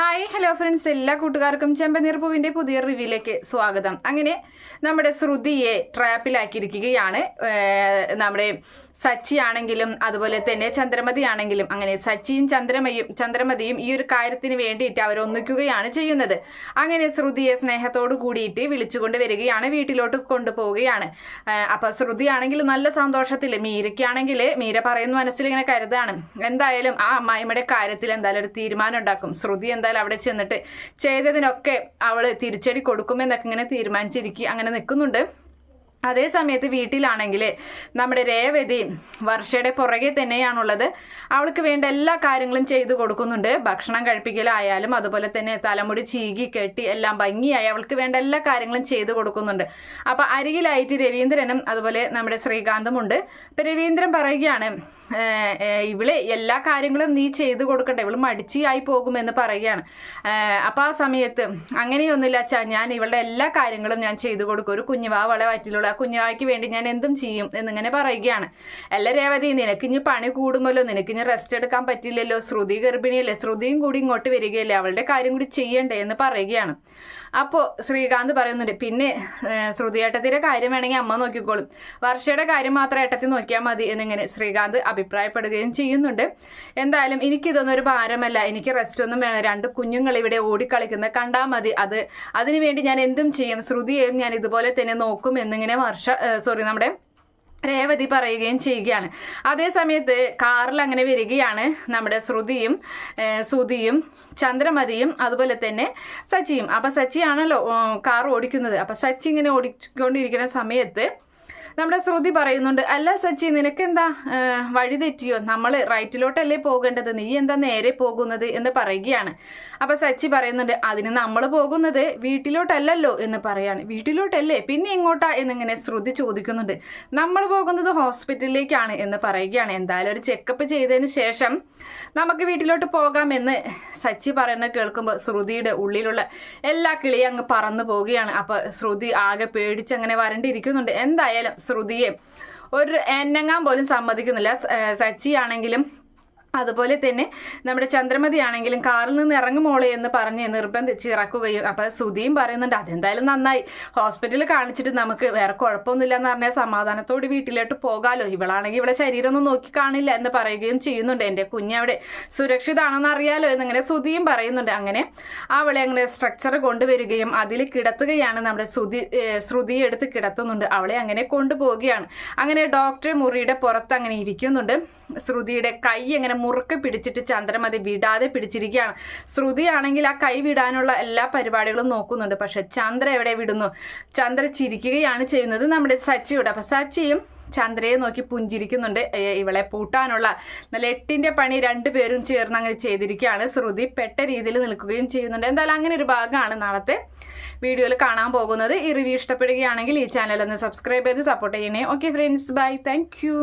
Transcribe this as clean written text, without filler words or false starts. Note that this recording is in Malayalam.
ഹായ് ഹലോ ഫ്രണ്ട്സ്, എല്ലാ കൂട്ടുകാർക്കും ചെമ്പനീർപ്പൂവിന്റെ പുതിയ റിവ്യൂയിലേക്ക് സ്വാഗതം. അങ്ങനെ നമ്മുടെ ശ്രുതിയെ ട്രാപ്പിലാക്കിയിരിക്കുകയാണ് നമ്മുടെ സച്ചി ആണെങ്കിലും അതുപോലെ തന്നെ ചന്ദ്രമതി ആണെങ്കിലും. അങ്ങനെ സച്ചിയും ചന്ദ്രമതിയും ഈ ഒരു കാര്യത്തിന് വേണ്ടിയിട്ട് അവരൊന്നിക്കുകയാണ് ചെയ്യുന്നത്. അങ്ങനെ ശ്രുതിയെ സ്നേഹത്തോട് കൂടിയിട്ട് വിളിച്ചുകൊണ്ട് വരികയാണ്, വീട്ടിലോട്ട് കൊണ്ടുപോവുകയാണ്. അപ്പൊ ശ്രുതി ആണെങ്കിൽ നല്ല സന്തോഷത്തിൽ, മീരയ്ക്കാണെങ്കിൽ മീര പറയുന്ന മനസ്സിൽ ഇങ്ങനെ കരുതാണ്, എന്തായാലും ആ അമ്മായിമ്മയുടെ കാര്യത്തിൽ എന്തായാലും ഒരു തീരുമാനം ഉണ്ടാക്കും. ശ്രുതി എന്തായാലും അവിടെ ചെന്നിട്ട് ചെയ്തതിനൊക്കെ അവള് തിരിച്ചടി കൊടുക്കുമെന്നൊക്കെ ഇങ്ങനെ തീരുമാനിച്ചിരിക്കുക അങ്ങനെ നിൽക്കുന്നുണ്ട്. അതേ സമയത്ത് വീട്ടിലാണെങ്കിൽ നമ്മുടെ രേവതി വർഷയുടെ പുറകെ തന്നെയാണുള്ളത്. അവൾക്ക് വേണ്ട എല്ലാ കാര്യങ്ങളും ചെയ്തു കൊടുക്കുന്നുണ്ട്. ഭക്ഷണം കഴിപ്പിക്കലായാലും അതുപോലെ തന്നെ തലമുടി ചീകി കെട്ടി എല്ലാം ഭംഗിയായി അവൾക്ക് വേണ്ട എല്ലാ കാര്യങ്ങളും ചെയ്തു കൊടുക്കുന്നുണ്ട്. അപ്പൊ അരികിലായിട്ട് രവീന്ദ്രനും അതുപോലെ നമ്മുടെ ശ്രീകാന്തും ഉണ്ട്. ഇപ്പൊ രവീന്ദ്രൻ പറയുകയാണ്, ഇവള് എല്ലാ കാര്യങ്ങളും നീ ചെയ്തു കൊടുക്കണ്ട, ഇവള് മടിച്ചിയായി പോകുമെന്ന് പറയുകയാണ്. അപ്പൊ ആ സമയത്ത് അങ്ങനെയൊന്നുമില്ല അച്ഛാ, ഞാൻ ഇവളുടെ എല്ലാ കാര്യങ്ങളും ഞാൻ ചെയ്തു കൊടുക്കും. ഒരു കുഞ്ഞുവാവളെ വയറ്റിലുള്ള ആ കുഞ്ഞുവായ്ക്ക് വേണ്ടി ഞാൻ എന്തും ചെയ്യും എന്നിങ്ങനെ പറയുകയാണ്. അല്ല രേവതി, നിനക്കിഞ്ഞ് പണി കൂടുമല്ലോ, നിനക്കിഞ്ഞ് റെസ്റ്റ് എടുക്കാൻ പറ്റില്ലല്ലോ, ശ്രുതി ഗർഭിണിയല്ലേ, ശ്രുതിയും കൂടി ഇങ്ങോട്ട് വരികയല്ലേ, അവളുടെ കാര്യം കൂടി ചെയ്യണ്ടേ എന്ന് പറയുകയാണ്. അപ്പോ ശ്രീകാന്ത് പറയുന്നുണ്ട്, പിന്നെ ശ്രുതി ഏട്ടത്തിന്റെ കാര്യം വേണമെങ്കിൽ അമ്മ നോക്കിക്കോളും, വർഷയുടെ കാര്യം മാത്രം ഏട്ടത്തിൽ നോക്കിയാൽ മതി എന്നിങ്ങനെ ശ്രീകാന്ത് അഭിപ്രായപ്പെടുകയും ചെയ്യുന്നുണ്ട്. എന്തായാലും എനിക്കിതൊന്നും ഒരു ഭാരമല്ല, എനിക്ക് റെസ്റ്റ് ഒന്നും വേണം, രണ്ട് കുഞ്ഞുങ്ങൾ ഇവിടെ ഓടിക്കളിക്കുന്നത് കണ്ടാൽ മതി, അതിനുവേണ്ടി ഞാൻ എന്തും ചെയ്യും, ശ്രുതിയെയും ഞാൻ ഇതുപോലെ തന്നെ നോക്കും എന്നിങ്ങനെ നമ്മുടെ രേവതി പറയുകയും ചെയ്യുകയാണ്. അതേ സമയത്ത് കാറിൽ അങ്ങനെ വരികയാണ് നമ്മുടെ ശ്രുതിയും ചന്ദ്രമതിയും അതുപോലെ തന്നെ സച്ചിയും. അപ്പൊ സച്ചിയാണല്ലോ കാർ ഓടിക്കുന്നത്. അപ്പൊ സച്ചി ഇങ്ങനെ ഓടിക്കൊണ്ടിരിക്കുന്ന സമയത്ത് നമ്മുടെ ശ്രുതി പറയുന്നുണ്ട്, അല്ല സച്ചി, നിനക്കെന്താ വഴി തെറ്റിയോ, നമ്മൾ റൈറ്റിലോട്ടല്ലേ പോകേണ്ടത്, നീ എന്താ നേരെ പോകുന്നത് എന്ന് പറയുകയാണ്. അപ്പൊ സച്ചി പറയുന്നുണ്ട്, അതിന് നമ്മൾ പോകുന്നത് വീട്ടിലോട്ടല്ലല്ലോ എന്ന് പറയാണ്. വീട്ടിലോട്ടല്ലേ, പിന്നെ എങ്ങോട്ടാ എന്നിങ്ങനെ ശ്രുതി ചോദിക്കുന്നുണ്ട്. നമ്മൾ പോകുന്നത് ഹോസ്പിറ്റലിലേക്കാണ് എന്ന് പറയുകയാണ്. എന്തായാലും ഒരു ചെക്കപ്പ് ചെയ്തതിന് ശേഷം നമുക്ക് വീട്ടിലോട്ട് പോകാമെന്ന് സച്ചി പറയുന്നത് കേൾക്കുമ്പോൾ ശ്രുതിയുടെ ഉള്ളിലുള്ള എല്ലാ കിളിയും അങ്ങ് പറന്നു പോവുകയാണ്. അപ്പൊ ശ്രുതി ആകെ പേടിച്ചങ്ങനെ വരണ്ടിരിക്കുന്നുണ്ട്. എന്തായാലും ശ്രുതിയെ ഒരു എണ്ണങ്ങാൻ പോലും സമ്മതിക്കുന്നില്ല. സച്ചി ആണെങ്കിലും അതുപോലെ തന്നെ നമ്മുടെ ചന്ദ്രമതി ആണെങ്കിലും കാറിൽ നിന്ന് ഇറങ്ങുമോളെ എന്ന് പറഞ്ഞ് നിർബന്ധിച്ച് ഇറക്കുകയും. അപ്പൊ ശ്രുതിയും പറയുന്നുണ്ട്, അതെന്തായാലും നന്നായി, ഹോസ്പിറ്റലിൽ കാണിച്ചിട്ട് നമുക്ക് വേറെ കുഴപ്പമൊന്നുമില്ല എന്ന് പറഞ്ഞാൽ സമാധാനത്തോട് വീട്ടിലോട്ട് പോകാലോ, ഇവളാണെങ്കിൽ ഇവിടെ ശരീരം ഒന്നും നോക്കി കാണില്ല എന്ന് പറയുകയും ചെയ്യുന്നുണ്ട്. എൻ്റെ കുഞ്ഞവിടെ സുരക്ഷിതാണെന്ന് അറിയാലോ എന്നിങ്ങനെ ശ്രുതിയും പറയുന്നുണ്ട്. അങ്ങനെ അവളെ അങ്ങനെ സ്ട്രക്ചർ കൊണ്ടുവരികയും അതിൽ കിടത്തുകയാണ്. നമ്മുടെ ശ്രുതി എടുത്ത് കിടത്തുന്നുണ്ട്, അവളെ അങ്ങനെ കൊണ്ടുപോവുകയാണ്. അങ്ങനെ ഡോക്ടർ മുറിയുടെ പുറത്ത് അങ്ങനെ ഇരിക്കുന്നുണ്ട്. ശ്രുതിയുടെ കൈ അങ്ങനെ മുറുക്കെ പിടിച്ചിട്ട് ചന്ദ്രമതി വിടാതെ പിടിച്ചിരിക്കുകയാണ്. ശ്രുതി ആണെങ്കിൽ ആ കൈ വിടാനുള്ള എല്ലാ പരിപാടികളും നോക്കുന്നുണ്ട്. പക്ഷെ ചന്ദ്ര എവിടെ വിടുന്നു, ചന്ദ്ര ചിരിക്കുകയാണ് ചെയ്യുന്നത് നമ്മുടെ സച്ചിയുടെ. അപ്പൊ സച്ചിയും ചന്ദ്രയെ നോക്കി പുഞ്ചിരിക്കുന്നുണ്ട്. ഇവളെ പൂട്ടാനുള്ള നല്ല 8ന്റെ പണി രണ്ടുപേരും ചേർന്ന് അങ്ങനെ ചെയ്തിരിക്കുകയാണ്. ശ്രുതി പെട്ട രീതിയിൽ നിൽക്കുകയും ചെയ്യുന്നുണ്ട്. എന്തായാലും അങ്ങനെ ഒരു ഭാഗമാണ് നാളത്തെ വീഡിയോയിൽ കാണാൻ പോകുന്നത്. ഈ റിവ്യൂ ഇഷ്ടപ്പെടുകയാണെങ്കിൽ ഈ ചാനൽ ഒന്ന് സബ്സ്ക്രൈബ് ചെയ്ത് സപ്പോർട്ട് ചെയ്യണേ. Okay friends, bye, thank U.